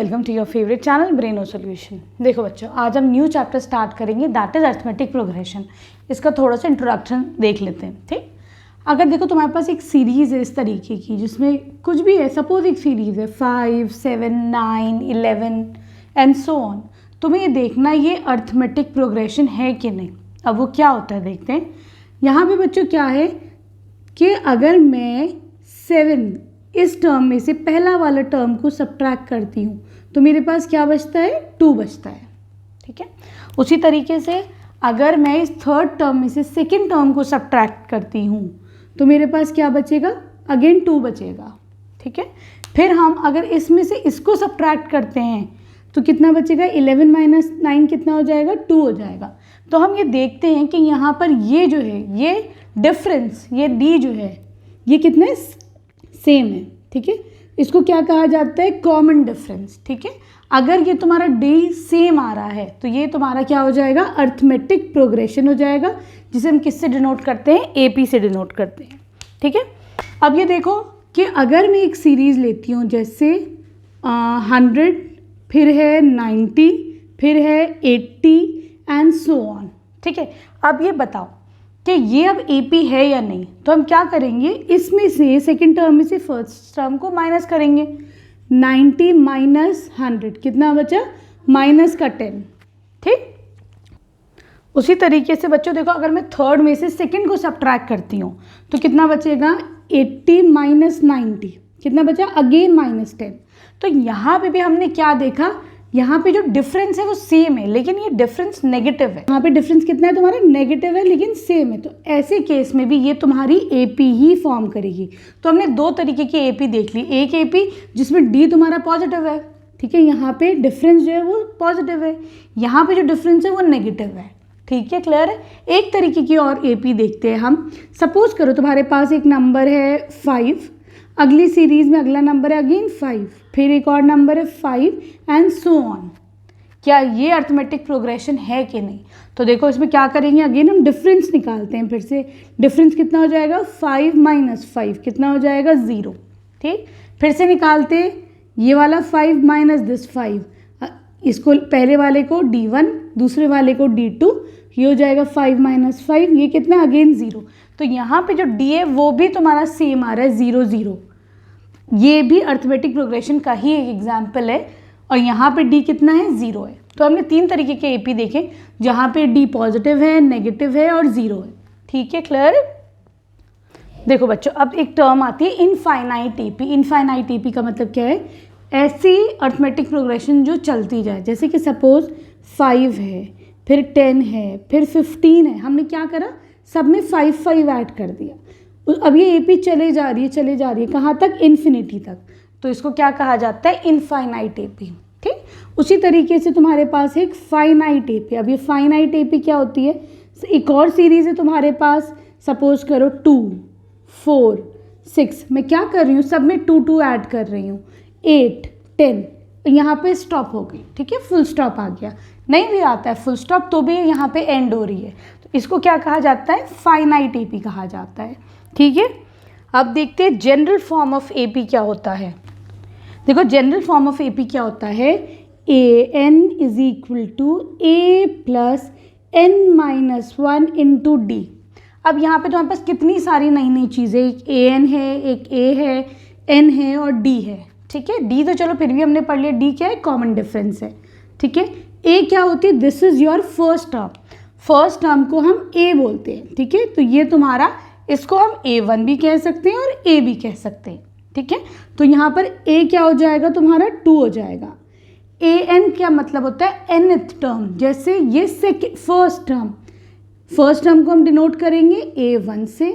Welcome to your favourite channel Braino solution. देखो बच्चों, आज हम न्यू चैप्टर स्टार्ट करेंगे, दैट इज अरिथमेटिक प्रोग्रेशन। इसका थोड़ा सा इंट्रोडक्शन देख लेते हैं। ठीक, अगर देखो तुम्हारे पास एक सीरीज़ है इस तरीके की जिसमें कुछ भी है, सपोज एक सीरीज़ है 5, 7, 9, 11 एंड सो ऑन। तुम्हें ये देखना ये अरिथमेटिक प्रोग्रेशन है कि नहीं। अब वो क्या होता है देखते हैं। यहाँ पे बच्चों क्या है कि अगर मैं 7 इस टर्म में से पहला वाला टर्म को सब्ट्रैक्ट करती हूँ तो मेरे पास क्या बचता है, 2 बचता है। ठीक है, उसी तरीके से अगर मैं इस थर्ड टर्म में से सेकंड टर्म को सब्ट्रैक्ट करती हूँ तो मेरे पास क्या बचेगा, अगेन 2 बचेगा। ठीक है, फिर हम अगर इसमें से इसको सब्ट्रैक्ट करते हैं तो कितना बचेगा, 11 माइनस 9 कितना हो जाएगा, 2 हो जाएगा। तो हम ये देखते हैं कि यहाँ पर ये जो है, ये डिफरेंस, ये डी जो है ये कितने सेम है। ठीक है, इसको क्या कहा जाता है, कॉमन डिफरेंस। ठीक है, अगर ये तुम्हारा डी सेम आ रहा है तो ये तुम्हारा क्या हो जाएगा, अरिथमेटिक प्रोग्रेशन हो जाएगा, जिसे हम किससे डिनोट करते हैं, एपी से डिनोट करते हैं। ठीक है, अब ये देखो कि अगर मैं एक सीरीज़ लेती हूँ जैसे 100, फिर है 90, फिर है 80 एंड सो ऑन। ठीक है, अब ये बताओ कि ये अब एपी है या नहीं। तो हम क्या करेंगे, इसमें से सेकंड टर्म में से फर्स्ट टर्म को माइनस करेंगे। 90 माइनस 100 कितना बचा, माइनस का 10। ठीक, उसी तरीके से बच्चों देखो, अगर मैं थर्ड में से सेकंड को सब्ट्रैक्ट करती हूँ तो कितना बचेगा, 80 माइनस 90 कितना बचा, अगेन माइनस 10। तो यहाँ पे भी हमने क्या देखा, यहाँ पे जो डिफरेंस है वो सेम है लेकिन ये डिफरेंस नेगेटिव है। यहाँ पे डिफरेंस कितना है तुम्हारा, नेगेटिव है लेकिन सेम है। तो ऐसे केस में भी ये तुम्हारी एपी ही फॉर्म करेगी। तो हमने 2 तरीके की एपी देख ली। एक एपी जिसमें डी तुम्हारा पॉजिटिव है, ठीक है, यहाँ पे डिफरेंस जो है वो पॉजिटिव है, यहाँ पे जो डिफरेंस है वो नेगेटिव है। ठीक है, क्लियर है। एक तरीके की और एपी देखते हैं हम। सपोज करो तुम्हारे पास एक नंबर है 5, अगली सीरीज में अगला नंबर है अगेन 5, फिर एक और नंबर है 5 एंड सो ऑन। क्या ये अरिथमेटिक प्रोग्रेशन है कि नहीं। तो देखो इसमें क्या करेंगे, अगेन हम डिफरेंस निकालते हैं। फिर से डिफरेंस कितना हो जाएगा, 5 माइनस 5 कितना हो जाएगा, 0। ठीक, फिर से निकालते हैं, ये वाला 5 माइनस दिस 5, इसको पहले वाले को D1, दूसरे वाले को D2, ये हो जाएगा 5 माइनस 5, ये कितना, अगेन 0। तो यहाँ पे जो डी है वो भी तुम्हारा सेम आ रहा है, 0 0। ये भी अरिथमेटिक प्रोग्रेशन का ही एक एग्जाम्पल है और यहाँ पे डी कितना है, 0 है। तो हमने 3 तरीके के एपी देखे जहाँ पे डी पॉजिटिव है, नेगेटिव है और 0 है। ठीक है, क्लियर। देखो बच्चों, अब एक टर्म आती है इनफाइनाइट एपी। इनफाइनाइट एपी का मतलब क्या है, ऐसी अरिथमेटिक प्रोग्रेशन जो चलती जाए। जैसे कि सपोज 5 है, फिर 10 है, फिर 15 है, हमने क्या करा, सब में 5 5 ऐड कर दिया। अब ये एपी चले जा रही है कहाँ तक, इन्फिनिटी तक। तो इसको क्या कहा जाता है, इनफाइनाइट एपी। ठीक, उसी तरीके से तुम्हारे पास एक फाइनाइट एपी। अब ये फाइनाइट एपी क्या होती है, एक और सीरीज़ है तुम्हारे पास, सपोज करो 2, 4, 6, मैं क्या कर रही हूँ, सब में 2 2 ऐड कर रही हूँ, 8, 10, यहाँ पे स्टॉप हो गई। ठीक है, फुल स्टॉप आ गया। नहीं भी आता है फुल स्टॉप तो भी यहाँ पे एंड हो रही है, तो इसको क्या कहा जाता है, फाइनाइट एपी कहा जाता है। ठीक है, अब देखते हैं जनरल फॉर्म ऑफ एपी क्या होता है। देखो जनरल फॉर्म ऑफ एपी क्या होता है, a n is equal to a plus n minus 1 into d. अब यहाँ पे तुम्हारे पास कितनी सारी नई नई चीज़ें, एक ए एन है, एक ए है, एन है और डी है। ठीक है, डी तो चलो फिर भी हमने पढ़ लिया, डी क्या है, कॉमन डिफरेंस है। ठीक है, ए क्या होती है, this is your first term. First term को हम ए बोलते हैं। ठीक है, तो ये तुम्हारा, इसको हम A1 भी कह सकते हैं और A भी कह सकते हैं। ठीक है, तो यहाँ पर A क्या हो जाएगा, तुम्हारा 2 हो जाएगा। AN क्या मतलब होता है, nth टर्म। जैसे ये फर्स्ट टर्म को हम डिनोट करेंगे A1 से,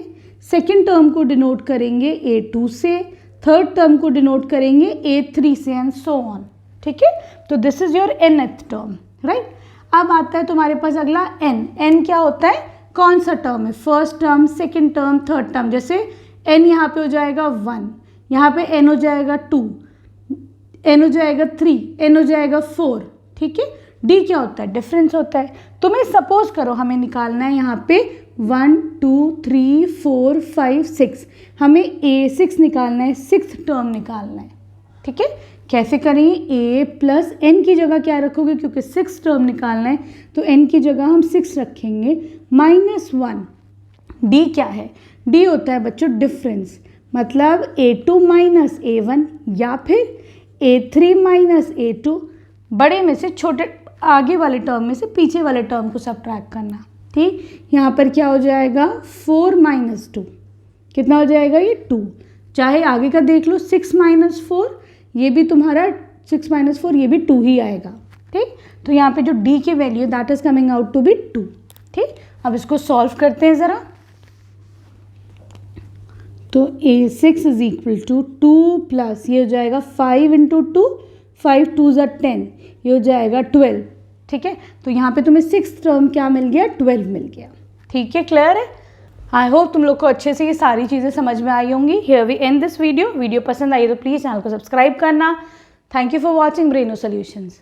सेकेंड टर्म को डिनोट करेंगे A2 से, थर्ड टर्म को डिनोट करेंगे A3 से एंड सो ऑन। ठीक है, तो this is your nth term, right. अब आता है तुम्हारे पास अगला n क्या होता है, कौन सा टर्म है, first term, second term, third term. जैसे n यहाँ पे हो जाएगा 1, यहाँ पे n हो जाएगा 2, n हो जाएगा 3, n हो जाएगा 4। ठीक है, d क्या होता है, डिफरेंस होता है। तुम्हें सपोज करो हमें निकालना है यहाँ पे 1 2 3 4 5 6, हमें A6 निकालना है, 6th टर्म निकालना है। ठीक है, कैसे करें, a प्लस एन की जगह क्या रखोगे, क्योंकि 6 टर्म निकालना है तो n की जगह हम 6 रखेंगे, -1। d क्या है, d होता है बच्चों डिफरेंस, मतलब a2 माइनस a1 या फिर a3 माइनस a2, बड़े में से छोटे आगे वाले टर्म में से पीछे वाले टर्म को सब्ट्रैक्ट करना। ठीक, यहाँ पर क्या हो जाएगा 4 माइनस 2, कितना हो जाएगा ये 2, चाहे आगे का देख लो 6 माइनस 4, ये भी तुम्हारा 6 माइनस 4 ये भी 2 ही आएगा। ठीक, तो यहाँ पे जो d की value that is coming out to be 2। ठीक, अब इसको सॉल्व करते हैं ज़रा। तो a6 is equal to 2 plus ये हो जाएगा 5 इंटू 2, 5 2 ज़ा 10, ये हो जाएगा 12। ठीक है, तो यहाँ पे तुम्हें 6th टर्म क्या मिल गया, 12 मिल गया। ठीक है, क्लियर है। आई होप तुम लोग को अच्छे से ये सारी चीज़ें समझ में आई होंगी। Here we end this video. Video पसंद आई तो प्लीज़ चैनल को सब्सक्राइब करना। Thank you for watching Braino solutions.